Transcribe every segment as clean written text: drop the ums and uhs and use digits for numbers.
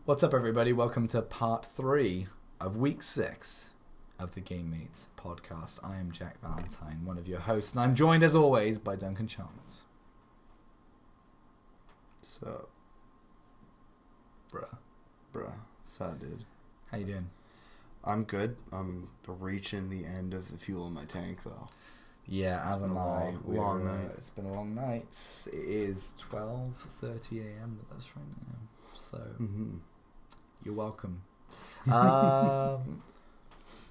What's up, everybody? Welcome to part 3 of week 6 of the M8s podcast. I am Jack Valentine, one of your hosts, and I'm joined as always by Duncan Chalmers. So, Bruh. so dude. How you doing? I'm good. I'm reaching the end of the fuel in my tank, though. Yeah, as am I. Long night. It's been a long night. It is 12:30 a.m. with us right now. So, You're welcome.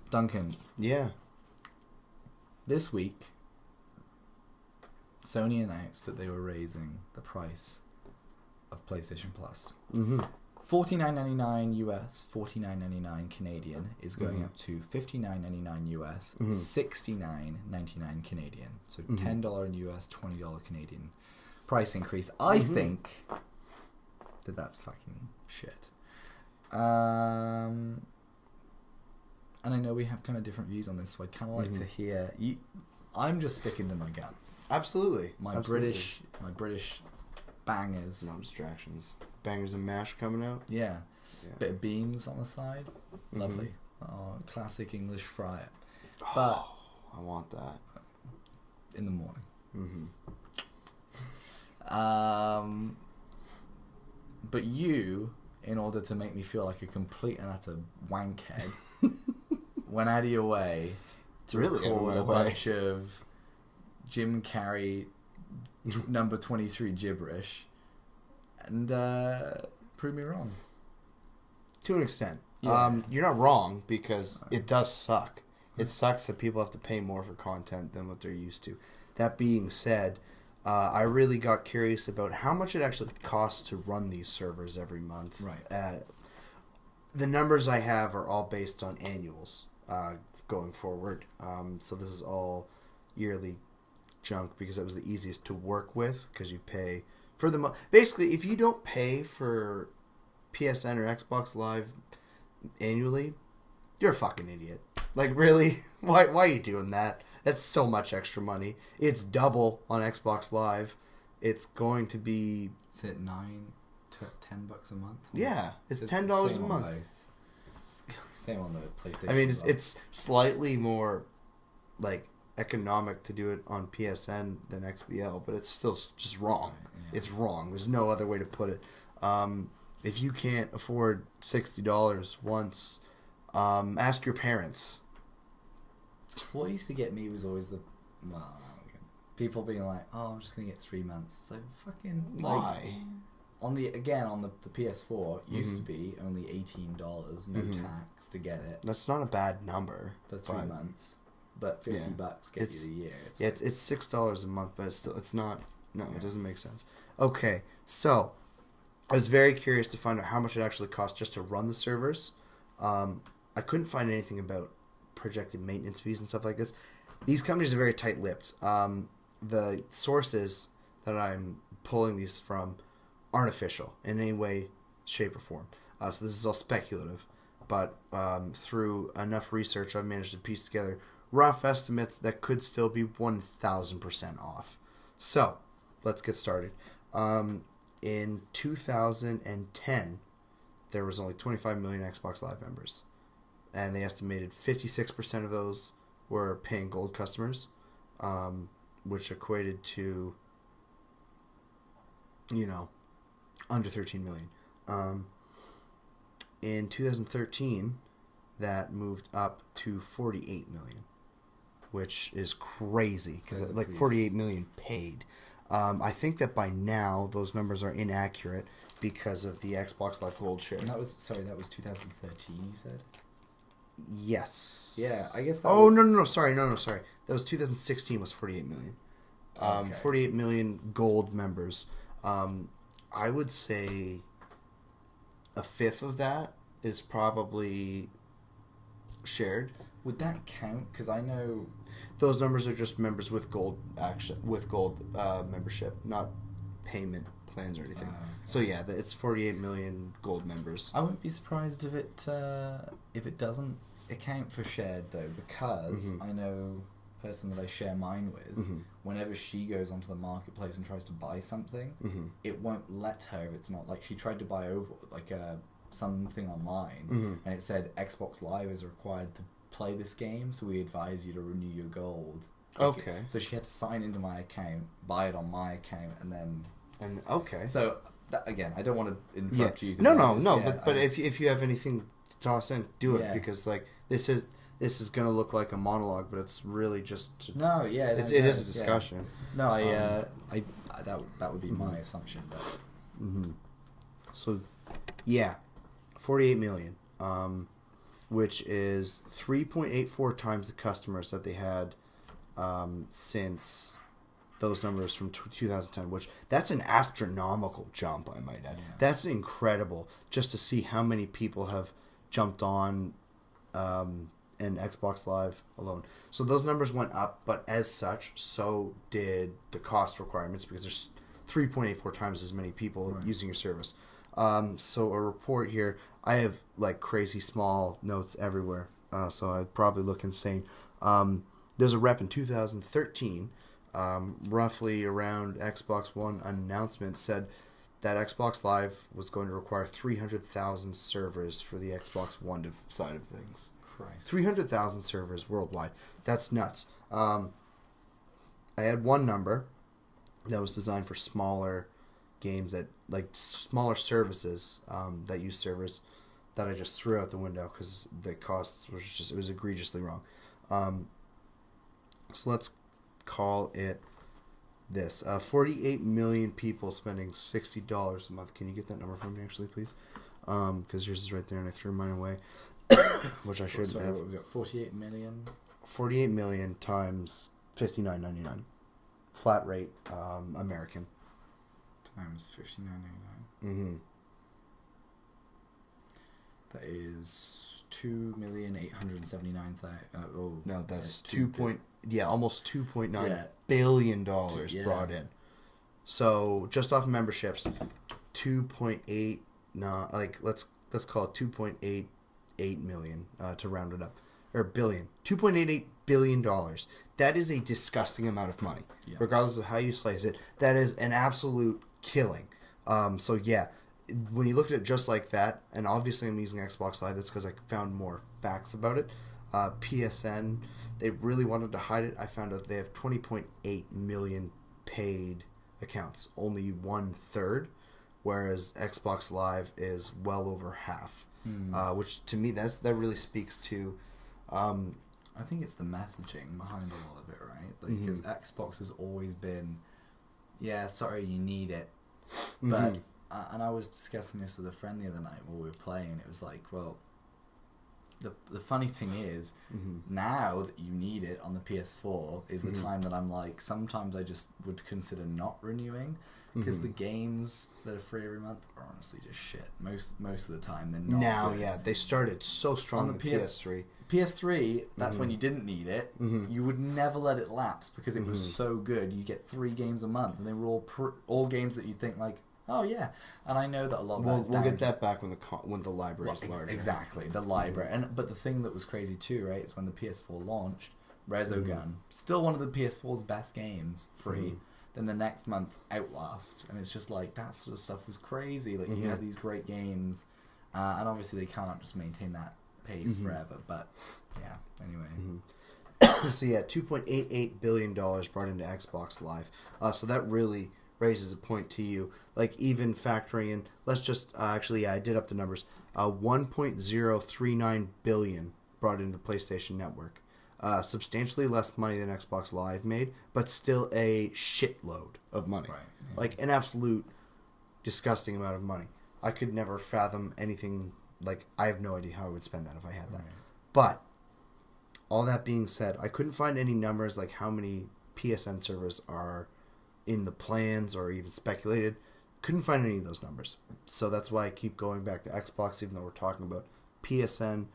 Duncan. Yeah. This week, Sony announced that they were raising the price of PlayStation Plus. $49.99 US, $49.99 Canadian is going up to $59.99 US, $69.99 Canadian. So $10 in US, $20 Canadian price increase. I think that that's fucking shit. And I know we have kind of different views on this, so I'd kind of like to hear you. I'm just sticking to my guns. Absolutely. My British bangers. No distractions. Bangers and mash coming out. Yeah. Bit of beans on the side. Lovely. Oh, classic English fry it. But I want that. In the morning. But you, in order to make me feel like a complete and utter wankhead, went out of your way to record a bunch of Jim Carrey number 23 gibberish and prove me wrong. To an extent. Yeah. You're not wrong, because it does suck. It sucks that people have to pay more for content than what they're used to. That being said, I really got curious about how much it actually costs to run these servers every month. Right. The numbers I have are all based on annuals going forward. So this is all yearly junk because it was the easiest to work with, because you pay for the basically, if you don't pay for PSN or Xbox Live annually, you're a fucking idiot. Like, really? Why are you doing that? That's so much extra money. It's double on Xbox Live. It's going to be... Is it $9 to $10 a month? Yeah, it's $10 a month. Same on the PlayStation. I mean, it's slightly more like economic to do it on PSN than XBL, but it's still just wrong. Yeah. It's wrong. There's no other way to put it. If you can't afford $60 once, ask your parents. What used to get me was always people being like, "Oh, I'm just gonna get 3 months." It's like, fucking why? On the PS4 used to be only $18, no tax to get it. That's not a bad number for 3 months, but $50 gets you the year. It's $6 a month, but it's not. No, it doesn't make sense. Okay, so I was very curious to find out how much it actually costs just to run the servers. I couldn't find anything about projected maintenance fees and stuff like this. These companies are very tight-lipped. The sources that I'm pulling these from aren't official in any way, shape, or form. So this is all speculative. But through enough research, I've managed to piece together rough estimates that could still be 1,000% off. So let's get started. In 2010, there was only 25 million Xbox Live members. And they estimated 56% of those were paying gold customers, which equated to, under 13 million. In 2013, that moved up to 48 million, which is crazy, because 48 million paid. I think that by now those numbers are inaccurate because of the Xbox Live Gold share. And that was 2013, you said? Yes. Yeah, I guess that Sorry. That was 2016 was 48 million. 48 million gold members. I would say a fifth of that is probably shared. Would that count? Because I know those numbers are just members with gold membership, not payment plans or anything. Okay. So yeah, it's 48 million gold members. I wouldn't be surprised if it doesn't account for shared, though, because I know a person that I share mine with, whenever she goes onto the marketplace and tries to buy something, it won't let her if it's not, like, she tried to buy a something online, and it said Xbox Live is required to play this game, so we advise you to renew your gold. Okay. So she had to sign into my account, buy it on my account, and then... Okay. So, again, I don't want to interrupt you. No. But if you have anything to toss in, do it, because, like, this is going to look like a monologue, but it's really just... It is a discussion. Yeah. No, that would be my assumption. But... So, yeah, 48 million, which is 3.84 times the customers that they had since those numbers from 2010, which that's an astronomical jump, I might add. Yeah. That's incredible just to see how many people have jumped on in Xbox Live alone. So those numbers went up, but as such, so did the cost requirements, because there's 3.84 times as many people using your service. So a report here, I have like crazy small notes everywhere, so I'd probably look insane. There's a rep in 2013, roughly around Xbox One announcement, said that Xbox Live was going to require 300,000 servers for the Xbox One side of things. Christ. 300,000 servers worldwide. That's nuts. I had one number that was designed for smaller games, that like smaller services that use servers, that I just threw out the window because the costs was just, it was egregiously wrong. So let's call it this: 48 million people spending $60 a month. Can you get that number from me, actually, please? Because yours is right there, and I threw mine away, which I shouldn't have. We've got 48 million. 48 million times $59.99, flat rate, American. Times $59.99. That is 2,879,000. No, that's almost $2.9 billion brought in. So just off memberships, 2.8. No, like let's call it 2.88 million to round it up, or billion. $2.88 billion. That is a disgusting amount of money, regardless of how you slice it. That is an absolute killing. So yeah, when you look at it just like that, and obviously I'm using Xbox Live, that's because I found more facts about it. PSN, they really wanted to hide it. I found out they have 20.8 million paid accounts, only 1/3, whereas Xbox Live is well over half. Which to me, that really speaks to. I think it's the messaging behind a lot of it, right? Because Xbox has always been, sorry, you need it, but and I was discussing this with a friend the other night while we were playing, and it was like, well, the funny thing is, now that you need it on the PS4 is the time that I'm like, sometimes I just would consider not renewing, because the games that are free every month are honestly just shit. Most of the time they're not. Now, good. They started so strong on the PS3. PS3, that's when you didn't need it. You would never let it lapse because it was so good. You get 3 games a month, and they were all games that you think like, oh yeah. And I know that a lot of we'll get that back when the library is larger. Exactly, the library. But the thing that was crazy too, right, is when the PS4 launched, Resogun, still one of the PS4's best games, free. Then the next month, Outlast, and it's just like, that sort of stuff was crazy. Like you had these great games, and obviously they can't just maintain that pace forever. But yeah, anyway. So yeah, $2.88 billion brought into Xbox Live. So that really raises a point to you. Like even factoring in, let's just I did up the numbers. 1.039 billion brought into the PlayStation Network. Substantially less money than Xbox Live made, but still a shitload of money. Right, yeah. Like an absolute disgusting amount of money. I could never fathom anything. Like, I have no idea how I would spend that if I had that. Right. But all that being said, I couldn't find any numbers like how many PSN servers are in the plans or even speculated. Couldn't find any of those numbers. So that's why I keep going back to Xbox, even though we're talking about PSN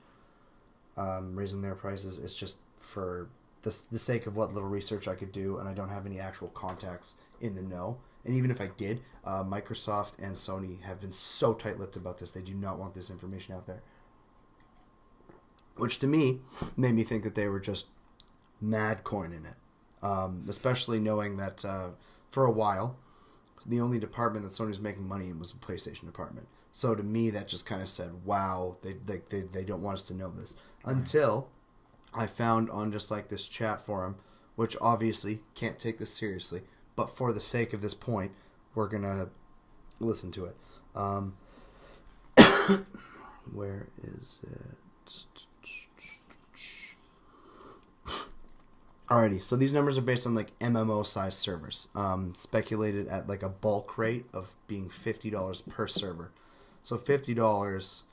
raising their prices. It's just for the sake of what little research I could do, and I don't have any actual contacts in the know. And even if I did, Microsoft and Sony have been so tight-lipped about this. They do not want this information out there. Which to me made me think that they were just mad coining it. Especially knowing that for a while, the only department that Sony was making money in was the PlayStation department. So to me, that just kind of said, wow, they don't want us to know this. Right. Until I found on just like this chat forum, which obviously can't take this seriously, but for the sake of this point, we're going to listen to it. Where is it? Alrighty, so these numbers are based on like MMO size servers, speculated at like a bulk rate of being $50 per server. So $50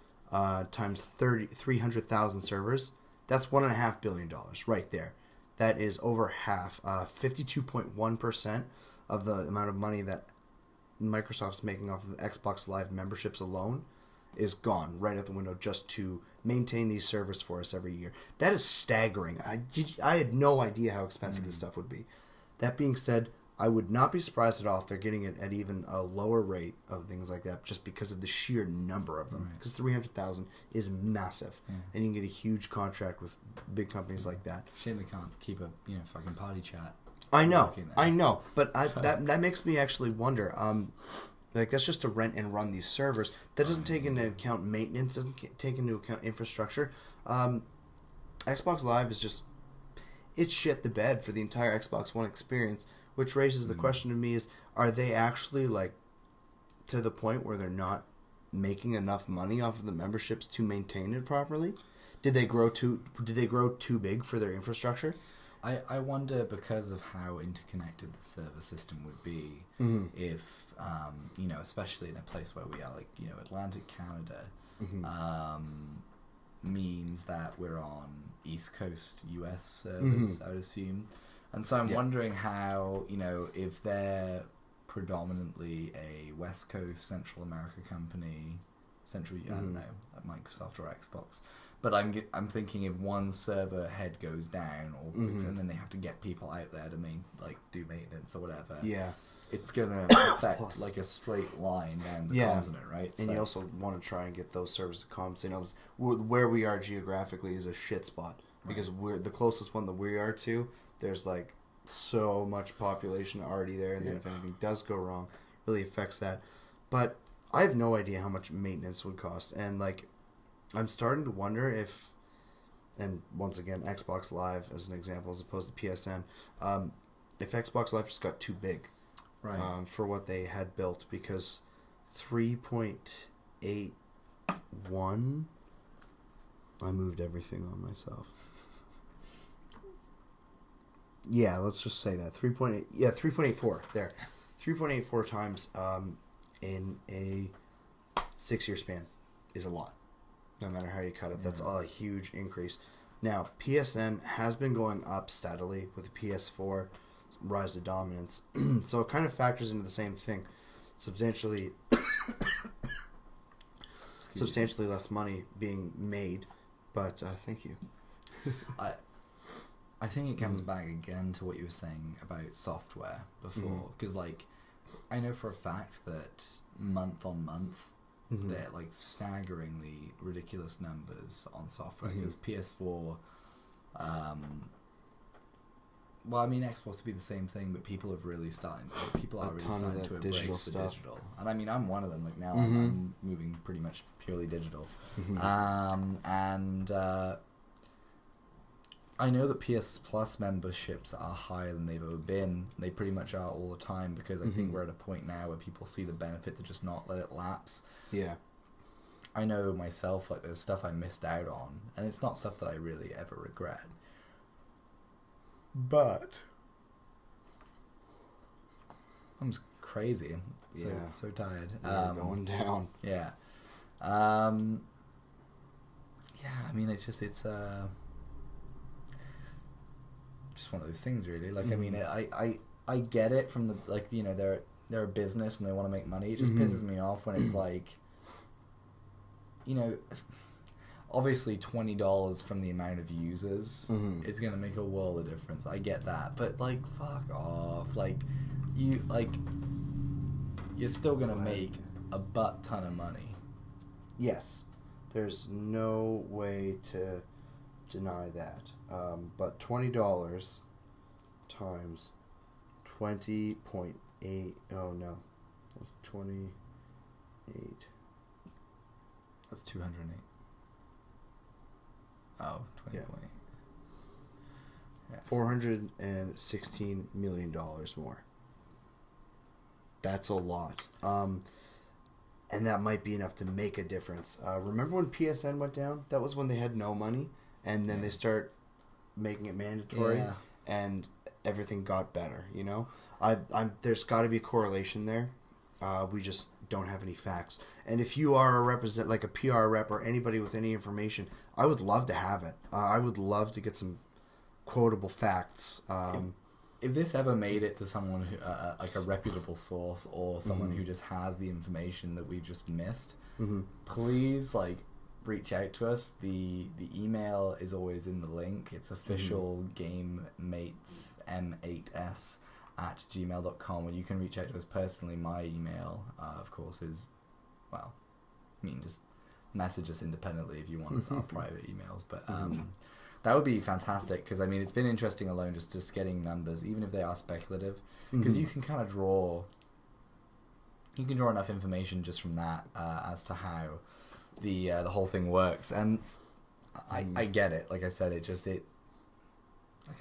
times 300,000 servers, that's $1.5 billion right there. That is over half, 52.1% of the amount of money that Microsoft's making off of Xbox Live memberships alone is gone right out the window just to maintain these servers for us every year. That is staggering. I had no idea how expensive this stuff would be. That being said, I would not be surprised at all if they're getting it at even a lower rate of things like that just because of the sheer number of them. Because 300,000 is massive. Yeah. And you can get a huge contract with big companies like that. Shame they can't keep a fucking party chat. I know. But that makes me actually wonder. Like, that's just to rent and run these servers. That doesn't take into account maintenance, doesn't take into account infrastructure. Xbox Live is just, it's shit the bed for the entire Xbox One experience, which raises the question to me is, are they actually, like, to the point where they're not making enough money off of the memberships to maintain it properly? Did they grow too big for their infrastructure? I wonder, because of how interconnected the server system would be, if, especially in a place where we are, like, Atlantic Canada, means that we're on East Coast US servers, I would assume. And so I'm wondering how, if they're predominantly a West Coast, Central America company, I don't know, at Microsoft or Xbox. But I'm thinking if one server head goes down, and then they have to get people out there to do maintenance or whatever. Yeah, it's gonna affect like a straight line down the continent, right? And you also want to try and get those servers to compensate. Where we are geographically is a shit spot because we're the closest one that we are to. There's like so much population already there, and then if anything does go wrong, it really affects that. But I have no idea how much maintenance would cost, and like. I'm starting to wonder if, and once again, Xbox Live as an example as opposed to PSN, if Xbox Live just got too big for what they had built, because 3.81, I moved everything on myself. Yeah, let's just say that. 3.84, there. 3.84 times in a 6-year span is a lot. No matter how you cut it, that's a huge increase. Now, PSN has been going up steadily with the PS4 rise to dominance, so it kind of factors into the same thing. Substantially less money being made, but thank you. I think it comes back again to what you were saying about software before, because I know for a fact that month on month. They're like staggeringly ridiculous numbers on software because PS4 Xbox would be the same thing, but people have really started to embrace the digital. And I mean, I'm one of them. Like now I'm moving pretty much purely digital. I know that PS Plus memberships are higher than they've ever been. They pretty much are all the time because I think we're at a point now where people see the benefit to just not let it lapse. Yeah. I know myself, like, there's stuff I missed out on, and it's not stuff that I really ever regret. But I'm just crazy. So tired. Going down. Yeah. I mean, it's just one of those things, really. Like, I mean, I get it from the, like, they're a business and they want to make money. It just pisses me off when it's like, obviously $20 from the amount of users is going to make a world of difference. I get that. But, like, fuck off. Like, you're still going to make a butt ton of money. Yes. There's no way to deny that. But $20 times 20.8, oh no, That's 28. That's 208. Oh, 20.8. Yes. $416 million more. That's a lot. And that might be enough to make a difference. Remember when PSN went down? That was when they had no money, and then they start making it mandatory, and everything got better. You know, there's got to be a correlation there. We just don't have any facts. And if you are like a PR rep or anybody with any information, I would love to have it. I would love to get some quotable facts. If this ever made it to someone who, like a reputable source or someone who just has the information that we've just missed, please reach out to us. The email is always in the link. It's official M8s at gmail.com, and you can reach out to us personally. My email, of course, is, just message us independently if you want us our private emails. But that would be fantastic, because it's been interesting alone just getting numbers, even if they are speculative, because you can kind of draw enough information just from that as to how the whole thing works. And I get it. Like I said,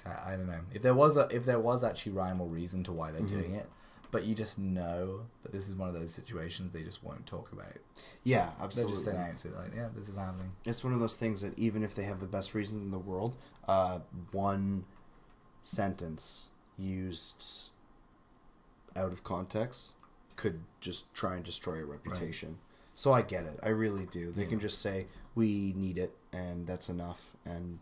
I don't know if there was actually rhyme or reason to why they're doing it, but you just know that this is one of those situations they just won't talk about. Yeah, absolutely. They just announce it this is happening. It's one of those things that even if they have the best reasons in the world, one sentence used out of context could just try and destroy a reputation. Right. So I get it. I really do. They can just say, we need it, and that's enough. And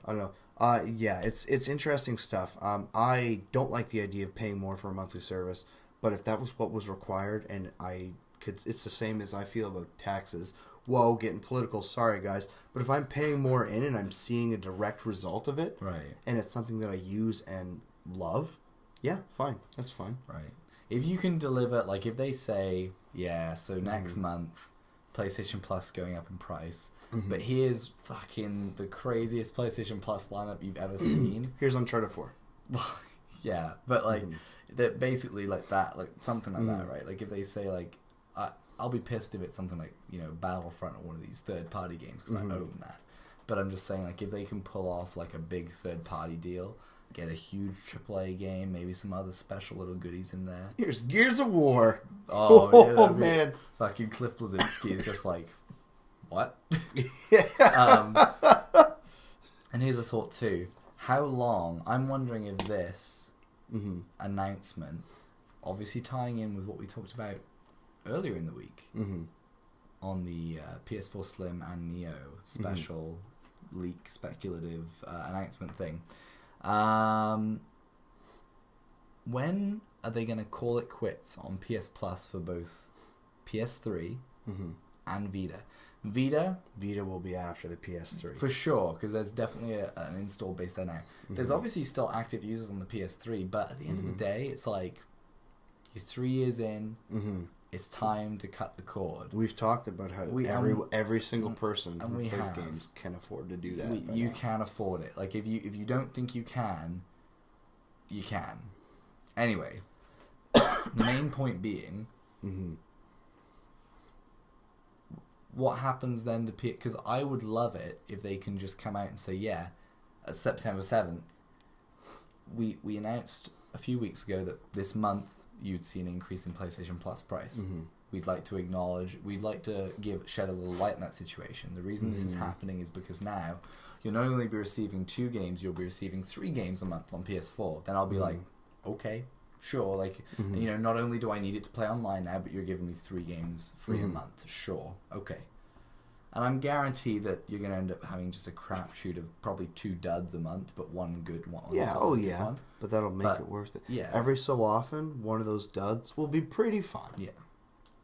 I don't know. It's interesting stuff. I don't like the idea of paying more for a monthly service, but if that was what was required, and it's the same as I feel about taxes. Whoa, getting political. Sorry, guys. But if I'm paying more in and I'm seeing a direct result of it, right, and it's something that I use and love, fine. That's fine. Right. If you can deliver, if they say, so next month, PlayStation Plus going up in price, but here's fucking the craziest PlayStation Plus lineup you've ever seen. Here's Uncharted 4. Yeah, but that basically that, something like that, right? If they say I'll be pissed if it's something like Battlefront or one of these third-party games, because I own that. But I'm just saying, if they can pull off a big third-party deal, get a huge AAA game, maybe some other special little goodies in there. Here's Gears of War. Oh yeah, man! Fucking Cliff Bleszinski is just what? And here's a thought too. How long? I'm wondering if this announcement, obviously tying in with what we talked about earlier in the week on the PS4 Slim and Neo special leak speculative announcement thing. When are they going to call it quits on PS Plus for both PS3 and Vita? Vita will be after the PS3 for sure, because there's definitely an install base there now. There's obviously still active users on the PS3, but at the end of the day, it's you're 3 years in. It's time to cut the cord. We've talked about how every single person who plays games can afford to do that. You can afford it. If you don't think you can, you can. Anyway, main point being, what happens then to because I would love it if they can just come out and say, September 7th, we announced a few weeks ago that this month you'd see an increase in PlayStation Plus price. We'd like to shed a little light on that situation. The reason this is happening is because now you'll not only be receiving 2 games, you'll be receiving 3 games a month on PS4. Then I'll be okay, sure. Not only do I need it to play online now, but you're giving me 3 games free a month. Sure, okay. And I'm guaranteed that you're going to end up having just a crapshoot of probably 2 duds a month, but 1 good one. One. But that'll make it worth it. Yeah. Every so often, one of those duds will be pretty fun. Yeah.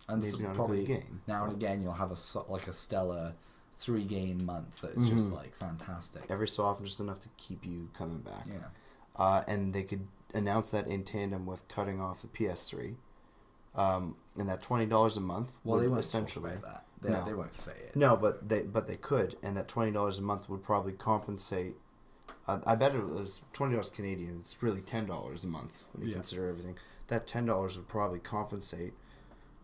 And maybe not probably a good game. Now and again, you'll have a stellar 3-game month that is just fantastic. Every so often, just enough to keep you coming back. Yeah. And they could announce that in tandem with cutting off the PS3. And that $20 a month. Well, they won't essentially talk about that. They won't say it. No, but they could, and that $20 a month would probably compensate. I bet it was $20 Canadian. It's really $10 a month when you consider everything. That $10 would probably compensate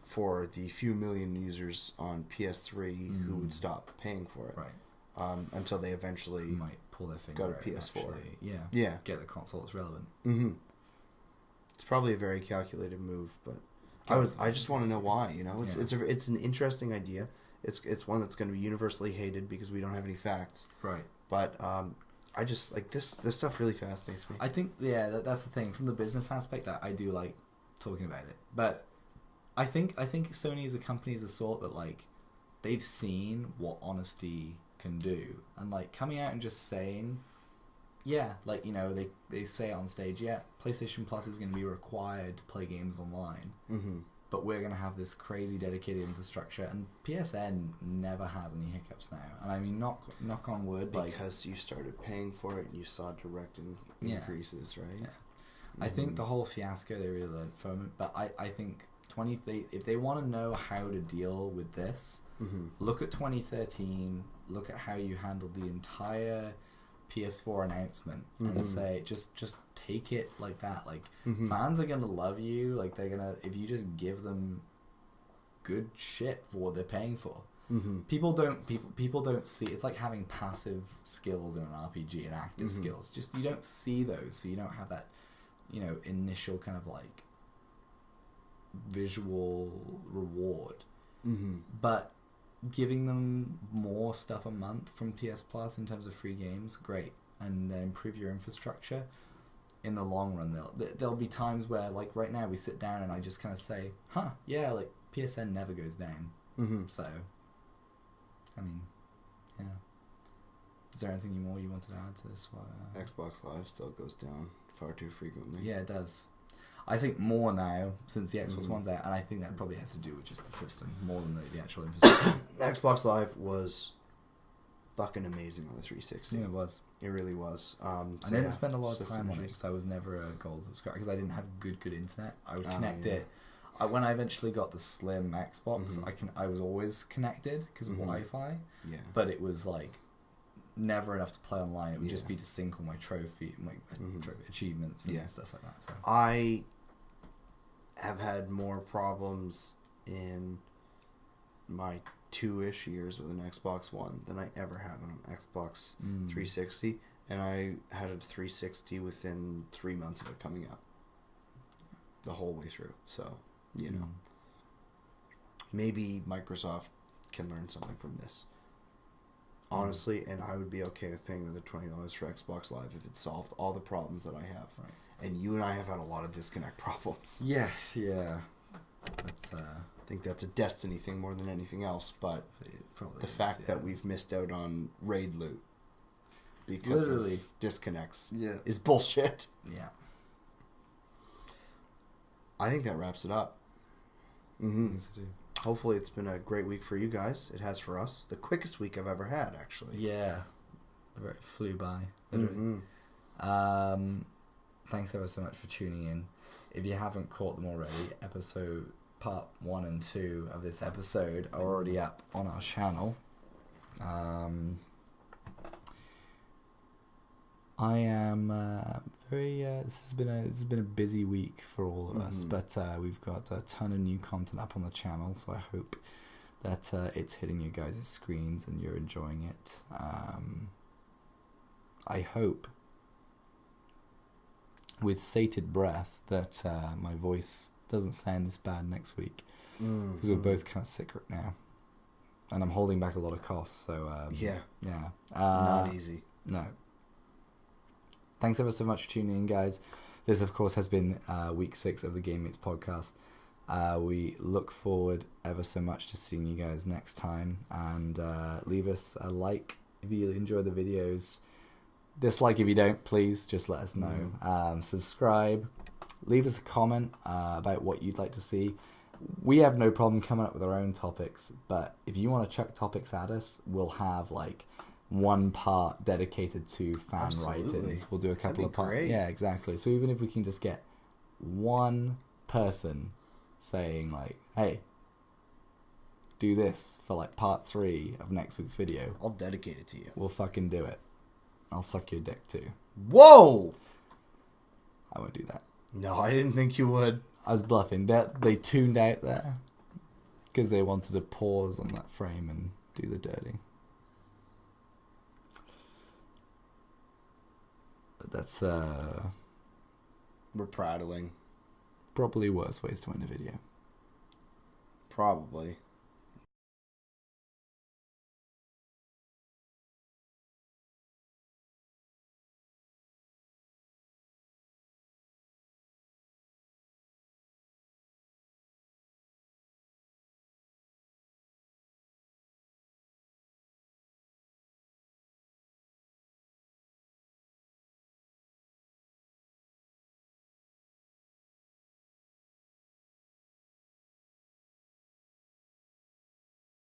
for the few million users on PS3 who would stop paying for it. Right. Until they eventually might pull their finger got a PS4. Actually. Yeah. Get the console that's relevant. Mm-hmm. It's probably a very calculated move, but I just want to know why. You know, it's an interesting idea. It's one that's going to be universally hated because we don't have any facts. Right. But I just like this stuff really fascinates me. I think that's the thing from the business aspect. I do like talking about it, but I think Sony is a company is a sort that like they've seen what honesty can do, and like coming out and just saying, yeah, like, you know, they say on stage, yeah, PlayStation Plus is going to be required to play games online, but we're going to have this crazy dedicated infrastructure, and PSN never has any hiccups now. And I mean, knock on wood, because you started paying for it and you saw direct increases, right? Yeah. I think the whole fiasco they really learned from it, but I think if they want to know how to deal with this, look at 2013, look at how you handled the entire PS4 announcement, and say just take it like that. Like fans are gonna love you. Like they're gonna, if you just give them good shit for what they're paying for. People don't see, it's like having passive skills in an RPG and active skills. Just you don't see those, so you don't have that, you know, initial kind of like visual reward. But giving them more stuff a month from PS Plus in terms of free games, great, and improve your infrastructure. In the long run, there'll be times where, like right now, we sit down and I just kind of say, yeah, like PSN never goes down. So, I mean, yeah. Is there anything more you wanted to add to this one? Xbox Live still goes down far too frequently. Yeah, it does. I think more now since the Xbox One's out, and I think that probably has to do with just the system more than the actual infrastructure. Xbox Live was fucking amazing on the 360. Yeah, it was. It really was. I didn't spend a lot of time on it because I was never a gold subscriber because I didn't have good internet. I would connect it. When I eventually got the slim Xbox, I was always connected because of Wi-Fi. Yeah. But it was like never enough to play online. It would just be to sync all my trophy, achievements and stuff like that. So I have had more problems in my 2-ish years with an Xbox One than I ever had on an Xbox 360, and I had a 360 within 3 months of it coming out, the whole way through. So, you know, maybe Microsoft can learn something from this. Honestly, and I would be okay with paying another $20 for Xbox Live if it solved all the problems that I have. Right. And you and I have had a lot of disconnect problems. Yeah. That's, I think that's a Destiny thing more than anything else, but the fact that we've missed out on raid loot because of disconnects is bullshit. Yeah. I think that wraps it up. Yes, I do. Hopefully it's been a great week for you guys. It has for us. The quickest week I've ever had, actually. Yeah. It flew by. Thanks ever so much for tuning in. If you haven't caught them already, part 1 and 2 of this episode are already up on our channel. I am very. This has been a busy week for all of us, but we've got a ton of new content up on the channel, so I hope that it's hitting you guys' screens and you're enjoying it. I hope, with sated breath, that my voice doesn't sound this bad next week, because we're both kind of sick right now, and I'm holding back a lot of coughs. So not easy. No. Thanks ever so much for tuning in, guys. This, of course, has been week 6 of the Game Mates podcast. We look forward ever so much to seeing you guys next time, and leave us a like if you enjoy the videos. Dislike if you don't, please. Just let us know. Subscribe. Leave us a comment about what you'd like to see. We have no problem coming up with our own topics, but if you want to chuck topics at us, we'll have like one part dedicated to fan writings. We'll do a couple of parts. Yeah, exactly. So even if we can just get one person saying like, hey, do this for like part 3 of next week's video, I'll dedicate it to you. We'll fucking do it. I'll suck your dick too. Whoa! I won't do that. No, I didn't think you would. I was bluffing. They tuned out there. Because they wanted to pause on that frame and do the dirty. That's We're prattling. probably worse ways to win a video. Probably.